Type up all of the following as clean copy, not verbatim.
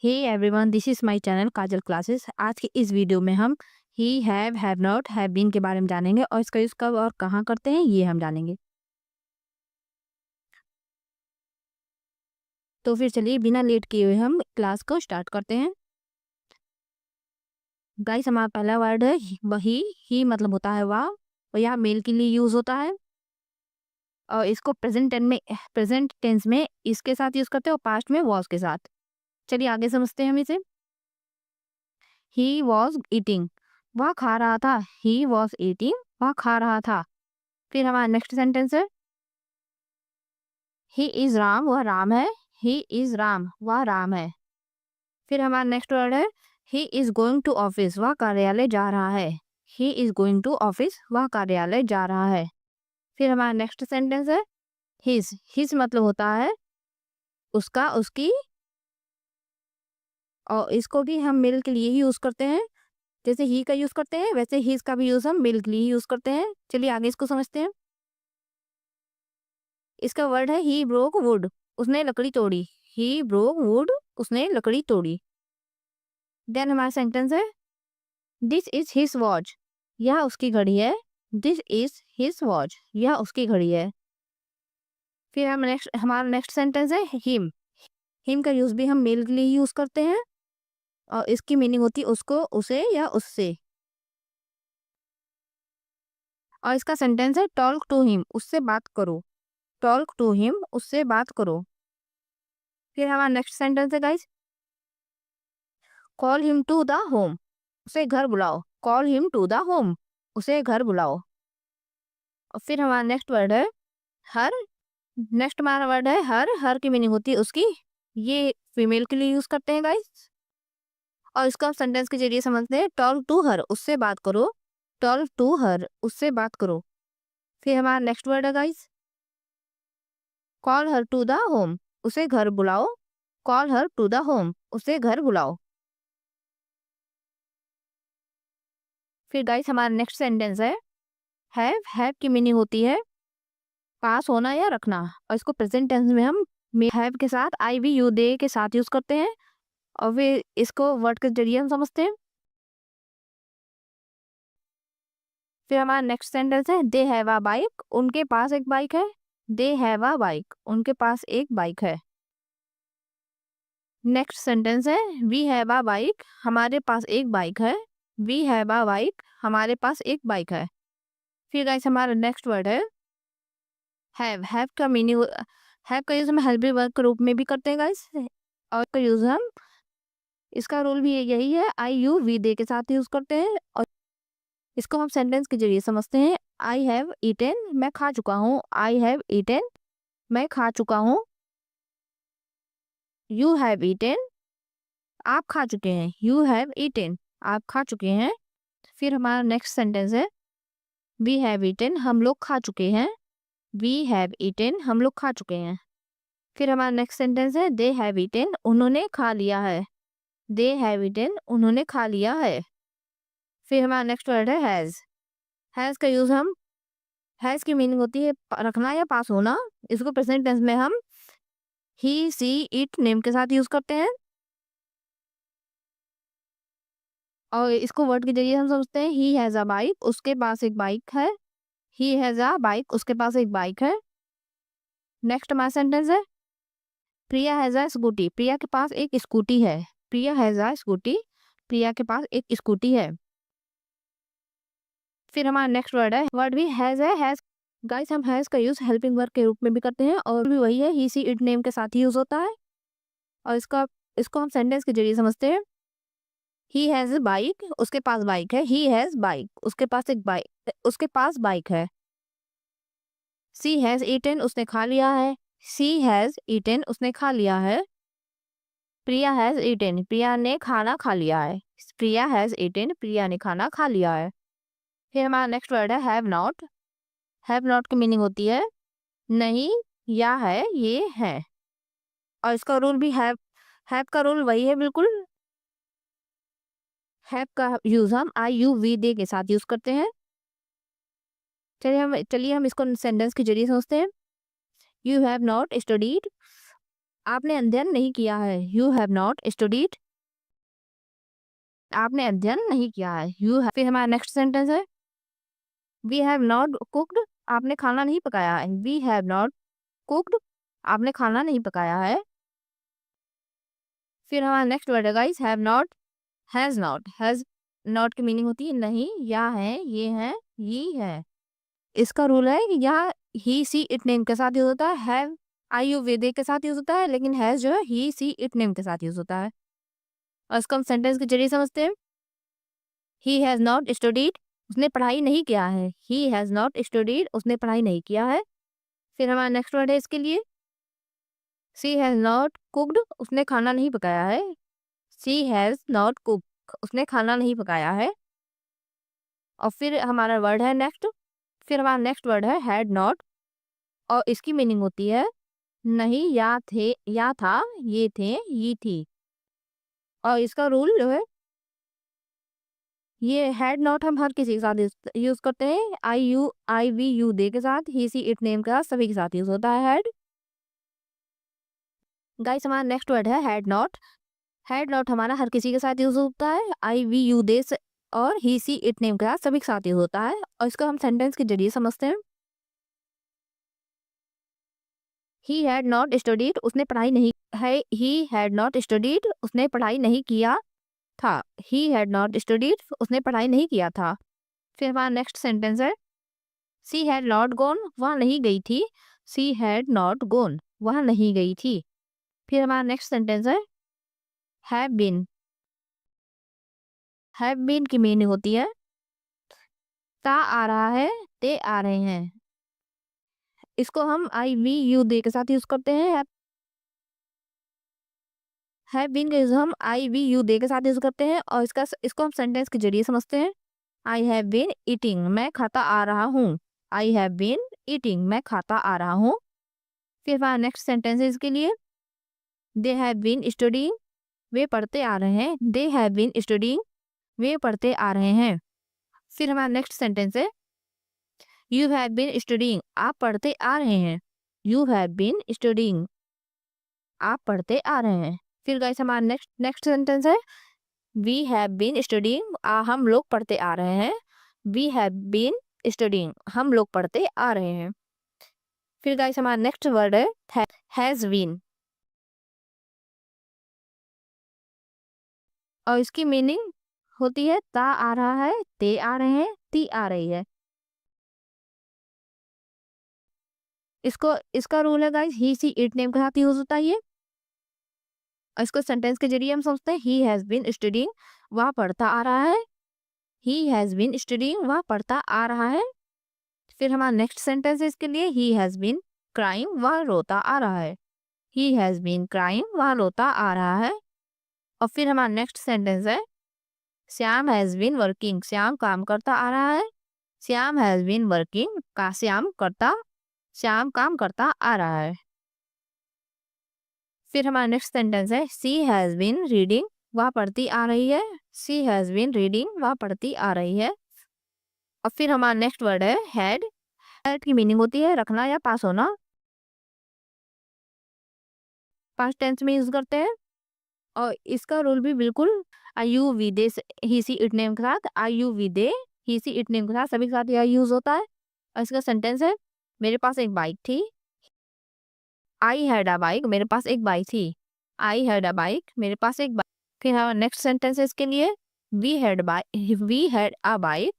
Hey everyone, this is my channel Kajal classes. आज की इस वीडियो में हम he, have not, have been के बारे में जानेंगे और इसका यूज कब और कहाँ करते हैं ये हम जानेंगे। तो फिर चलिए बिना लेट किए हुए हम क्लास को स्टार्ट करते हैं। गाइस, हमारा पहला वर्ड है ही मतलब होता है वाह, और यह मेल के लिए यूज होता है और इसको प्रेजेंट टेंस में इसके साथ यूज करते हैं और पास्ट में वॉज के साथ। चलिए आगे समझते हैं हम इसे। ही वॉज ईटिंग, वह खा रहा था। ही वॉज ईटिंग, वह खा रहा था। फिर हमारा नेक्स्ट सेंटेंस है ही इज राम, वह राम है। ही इज राम, वह राम है। फिर हमारा नेक्स्ट वर्ड है he is going to office, वह कार्यालय जा रहा है। He is going to office, वह कार्यालय जा रहा है। फिर हमारा नेक्स्ट सेंटेंस है हिज मतलब होता है उसका, उसकी, और इसको भी हम मेल के लिए ही यूज करते हैं। जैसे ही का यूज करते हैं वैसे हिज का भी यूज हम मेल के लिए ही यूज करते हैं। चलिए आगे इसको समझते हैं। इसका वर्ड है ही ब्रोक वुड, उसने लकड़ी तोड़ी। ही ब्रोक वुड, उसने लकड़ी तोड़ी। देन हमारा सेंटेंस है दिस इज हिज वॉच, यह उसकी घड़ी है। दिस इज हिज वॉच, यह उसकी घड़ी है। फिर हमारा नेक्स्ट सेंटेंस है हिम का यूज भी हम मेल के लिए यूज करते हैं और इसकी मीनिंग होती है उसको, उसे या उससे। और इसका सेंटेंस है टॉक टू हिम, उससे बात करो। टॉक टू हिम, उससे बात करो। फिर हमारा नेक्स्ट सेंटेंस है guys call him to the home, उसे घर बुलाओ। Call him to the home, उसे घर बुलाओ। और फिर हमारा नेक्स्ट वर्ड है हर। नेक्स्ट हमारा वर्ड है हर की मीनिंग होती है उसकी। ये फीमेल के लिए यूज करते हैं गाइस और इसको हम सेंटेंस के जरिए समझते हैं टॉक टू हर, उससे बात करो। टॉक टू हर, उससे बात करो। फिर हमारा नेक्स्ट वर्ड है guys call her to the home, उसे घर बुलाओ। Call her to the home, उसे घर बुलाओ। फिर गाइस हमारा नेक्स्ट सेंटेंस है हैव की मीनिंग होती है पास होना या रखना और इसको प्रेजेंट टेंस में हम हैव के साथ आई वी यू दे के साथ यूज करते हैं और फिर इसको वर्ड के जरिए हम समझते हैं। फिर हमारा नेक्स्ट सेंटेंस है दे हैव अ बाइक, उनके पास एक बाइक है। दे हैव अ बाइक, उनके पास एक बाइक है। नेक्स्ट सेंटेंस है वी हैव अ बाइक, हमारे पास एक बाइक है। वी हैव अ बाइक, हमारे पास एक बाइक है। फिर गाइस हमारा नेक्स्ट वर्ड है हैव का मीनिंग हैव का यूज हम हेल्पिंग वर्ब के रूप में भी करते हैं गाइस और का यूज हम इसका रोल भी यही है आई यू वी दे के साथ यूज करते हैं और इसको हम सेंटेंस के जरिए समझते हैं। आई हैव ईटेन, मैं खा चुका हूँ। आई हैव ईटेन, मैं खा चुका हूँ। यू हैव ईटेन, आप खा चुके हैं। यू हैव ईटेन, आप खा चुके हैं। फिर हमारा नेक्स्ट सेंटेंस है वी हैव ईटेन, हम लोग खा चुके हैं। वी हैव ईटेन, हम लोग खा चुके हैं। फिर हमारा नेक्स्ट सेंटेंस है दे हैव ईटेन, उन्होंने खा लिया है। दे हैव ईटेन, उन्होंने खा लिया है। फिर हमारा नेक्स्ट वर्ड है हैज का यूज हम हैज की मीनिंग होती है रखना या पास होना। इसको प्रेजेंट टेंस में हम ही सी इट नेम के साथ यूज करते हैं और इसको वर्ड के जरिए हम समझते हैं ही हैज अ बाइक, उसके पास एक बाइक है। ही हैज अ बाइक, उसके पास एक बाइक है। नेक्स्ट हमारा सेंटेंस है प्रिया हैज अ स्कूटी, प्रिया के पास एक स्कूटी है। प्रिया हैज अ स्कूटी, प्रिया के पास एक स्कूटी है। फिर हमारा नेक्स्ट वर्ड है वर्ड भी हैज गाइस हम हैज का यूज हेल्पिंग वर्ब के रूप में भी करते हैं और भी वही है ही सी इट नेम के साथ ही यूज होता है और इसको हम सेंटेंस के जरिए समझते हैं। ही हैज बाइक, उसके पास बाइक है। ही हैज बाइक, उसके पास एक बाइक, उसके पास बाइक है। सी हैज ईटेन, उसने खा लिया है। सी हैज ईटेन, उसने खा लिया है। प्रिया हैज ईटेन, प्रिया ने खाना खा लिया है। प्रिया हैज ईटेन, प्रिया ने खाना खा लिया है। फिर हमारा नेक्स्ट वर्ड है हैव नॉट। हैव नॉट की मीनिंग होती है नहीं या है, ये है और इसका रूल भी हैव का रूल वही है बिल्कुल। हैव का यूज हम आई यू वी दे के साथ यूज करते हैं। चलिए हम इसको सेंटेंस के जरिए समझते हैं। यू हैव नॉट स्टडीड, आपने अध्ययन नहीं किया है, यू हैव नॉट स्टडीड। आपने अध्ययन नहीं किया है, यू हैव। फिर हमारा नेक्स्ट सेंटेंस है वी हैव नॉट कुक्ड। आपने खाना नहीं पकाया है, वी हैव नॉट कुक्ड। आपने खाना नहीं पकाया है। फिर हमारा नेक्स्ट वर्ड है guys have not, has not. Has not की मीनिंग होती है नहीं, या है, ये है, ये है। इसका रूल है कि यहाँ ही सी इट नेम के साथ यूज होता है, हैव आई यू वे दे के साथ यूज होता है, लेकिन हैज जो है ही सी इट नेम के साथ यूज होता है। और इसको हम सेंटेंस के जरिए समझते हैं। ही हैज नॉट स्टडीड, उसने पढ़ाई नहीं किया है। ही हैज नॉट स्टडीड, उसने पढ़ाई नहीं किया है। फिर हमारा नेक्स्ट वर्ड है इसके लिए सी हैज नॉट कुक्ड, उसने खाना नहीं पकाया है। सी हैज नॉट कुक, उसने खाना नहीं पकाया है। और फिर हमारा वर्ड है नेक्स्ट, फिर हमारा नेक्स्ट वर्ड है हैड नॉट, और इसकी मीनिंग होती है नहीं, या थे, या था, ये थे, ये थी। और इसका रूल जो है ये हैड नॉट हम हर किसी के साथ यूज करते हैं, I you I we you they के साथ, ही सी इट नेम के साथ, सभी के साथ यूज होता है हैड। गाइस हमारा नेक्स्ट वर्ड है हैड नॉट। हैड नॉट हमारा हर किसी के साथ यूज होता है, आई वी यू दे और ही सी इट नेम के साथ सभी के साथ यूज होता है। और इसको हम सेंटेंस के जरिए समझते हैं। ही हैड नॉट स्टडीड, उसने पढ़ाई नहीं है। ही हैड नॉट स्टडीड, उसने पढ़ाई नहीं किया था। ही हैड नॉट स्टडीड, उसने पढ़ाई नहीं किया था। फिर हमारा नेक्स्ट सेंटेंस है सी हैड नॉट गॉन, वह नहीं गई थी। सी हैड नॉट गॉन, वह नहीं गई थी। फिर हमारा नेक्स्ट सेंटेंस है हैव बीन। हैव बीन की मीनिंग होती है ता आ रहा है, ते आ रहे हैं। इसको हम आई वी यू दे के साथ यूज करते हैं। हैव बीन का यूज हम आई वी यू दे के साथ यूज करते हैं। और इसको हम सेंटेंस के जरिए समझते हैं। आई हैव बीन ईटिंग, मैं खाता आ रहा हूँ। आई हैव बीन ईटिंग, मैं खाता आ रहा हूँ। फिर हमारा नेक्स्ट सेंटेंस है इसके लिए दे हैव बीन स्टडीइंग, वे पढ़ते आ रहे हैं। दे हैव बीन स्टडीइंग, वे पढ़ते आ रहे हैं। फिर हमारा नेक्स्ट सेंटेंस है यू हैव बीन स्टडीइंग, आप पढ़ते आ रहे हैं। यू हैव बीन स्टडीइंग, आप पढ़ते आ रहे हैं। फिर गाइस हमारा नेक्स्ट नेक्स्ट सेंटेंस है वी हैव बीन स्टडीइंग, हम लोग पढ़ते आ रहे हैं। वी हैव बीन स्टडीइंग, हम लोग पढ़ते आ रहे हैं। फिर गाइस हमारा नेक्स्ट वर्ड है हैज बीन, और इसकी मीनिंग होती है ता आ रहा है, ते आ रहे हैं, ती आ रही है। इसको इसका रूल है guys he she it name के साथ यूज होता है ये। और इसको सेंटेंस के जरिए हम समझते हैं ही हैज बीन स्टडीइंग, वह पढ़ता आ रहा है। ही हैज बीन स्टडीइंग, वह पढ़ता आ रहा है। फिर हमारा नेक्स्ट सेंटेंस है इसके लिए ही हैज बीन क्राइंग, वह रोता आ रहा है। ही हैज बीन क्राइंग, वह रोता आ रहा है। और फिर हमारा नेक्स्ट सेंटेंस है Shyam has been working, Shyam काम करता आ रहा है। श्याम हैज बीन वर्किंग, का श्याम काम करता आ रहा है। फिर हमारा नेक्स्ट सेंटेंस है सी हैज बीन रीडिंग, वह पढ़ती आ रही है। सी हैज बीन रीडिंग, वह पढ़ती आ रही है। और फिर हमारा नेक्स्ट वर्ड है हैड। हैड की मीनिंग होती है रखना या पास होना। पास्ट टेंस में यूज करते हैं। और इसका रूल भी बिल्कुल I you we they he she it name के साथ, I you we they he she it name के साथ सभी के साथ यह यूज होता है। और इसका सेंटेंस है मेरे पास एक बाइक थी। आई हैड अ बाइक, मेरे पास एक बाइक थी। आई हैड अ बाइक, मेरे पास एक बाइक। फिर हमारा नेक्स्ट सेंटेंस है इसके लिए वी हैड अ बाइक,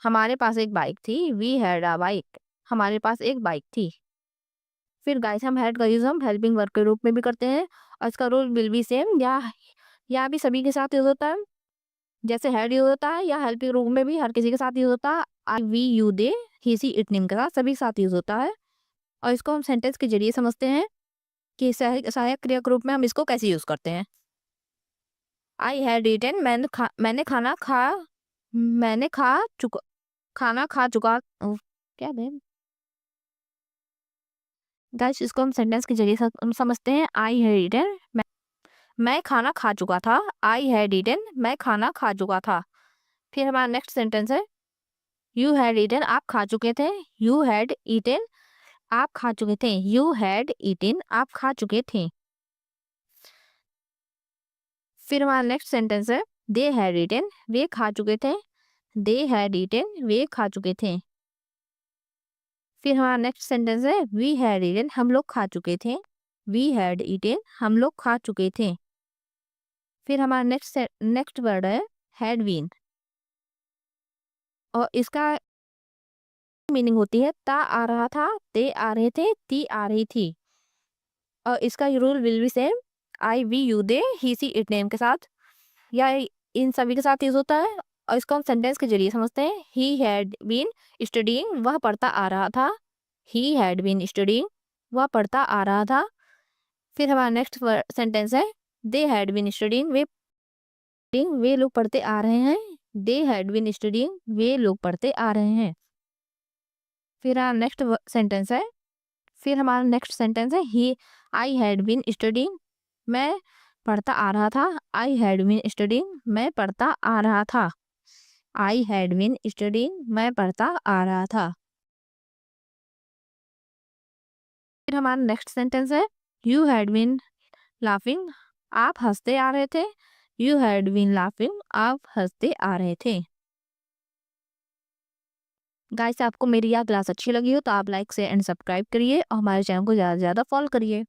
हमारे पास एक बाइक थी। वी हैड अ बाइक, हमारे पास एक बाइक थी। फिर गाइस हम हैड का यूज हम हेल्पिंग वर्ब के रूप में भी करते हैं। और इसका रूल विल बी सेम, या भी सभी के साथ यूज होता है। जैसे हैड यूज होता है या हेल्पिंग रूप में भी हर किसी के साथ यूज होता है। I we you they he she it name के साथ सभी के साथ यूज होता है। और इसको हम सेंटेंस के जरिए समझते हैं कि सहायक क्रिया के रूप में हम इसको कैसे यूज करते हैं। आई हैड ईटन, मैंने खाना खा चुका। क्या है गाइस, इसको हम सेंटेंस के जरिए समझते हैं। आई हैड ईटन, मैं खाना खा चुका था। आई हैड ईटन, मैं खाना खा चुका था। फिर हमारा नेक्स्ट सेंटेंस है यू हैड ईटन, आप खा चुके थे। यू हैड ईटन, आप खा चुके थे। यू हैड ईटन, आप खा चुके थे। फिर हमारा नेक्स्ट सेंटेंस है दे हैड ईटन, वे खा चुके थे। दे हैड ईटन, वे खा चुके थे। फिर हमारा नेक्स्ट सेंटेंस है वी हैड ईटन, हम लोग खा चुके थे। वी हैड ईटन, हम लोग खा चुके थे। फिर हमारा नेक्स्ट वर्ड है हैड बीन, और इसका मीनिंग होती है ता आ रहा था, ते आ रहे थे, ती आ रही थी। और इसका rule will be same, I we you they he she it name के साथ या इन सभी के साथ यूज होता है। और इसको हम सेंटेंस के जरिए समझते हैं। ही हैड बीन स्टडीइंग, वह पढ़ता आ रहा था। ही हैड बीन स्टडीइंग, वह पढ़ता आ रहा था। फिर हमारा नेक्स्ट सेंटेंस है दे हैड बीन स्टडीइंग, वे लोग पढ़ते आ रहे हैं। दे हैड बीन स्टडीइंग, वे लोग पढ़ते आ रहे हैं। फिर हमारा नेक्स्ट सेंटेंस है ही आई हैड बीन स्टडीइंग, मैं पढ़ता आ रहा था। आई हैड बीन स्टडीइंग, मैं पढ़ता आ रहा था। आई हैड बीन स्टडीइंग, मैं पढ़ता आ रहा था। फिर हमारा नेक्स्ट सेंटेंस है यू हैड बीन लाफिंग, आप हंसते आ रहे थे। यू हैड बीन लाफिंग, आप हंसते आ रहे थे। गाइस, आपको मेरी यह क्लास अच्छी लगी हो तो आप लाइक से एंड सब्सक्राइब करिए और हमारे चैनल को ज़्यादा से ज़्यादा फॉलो करिए।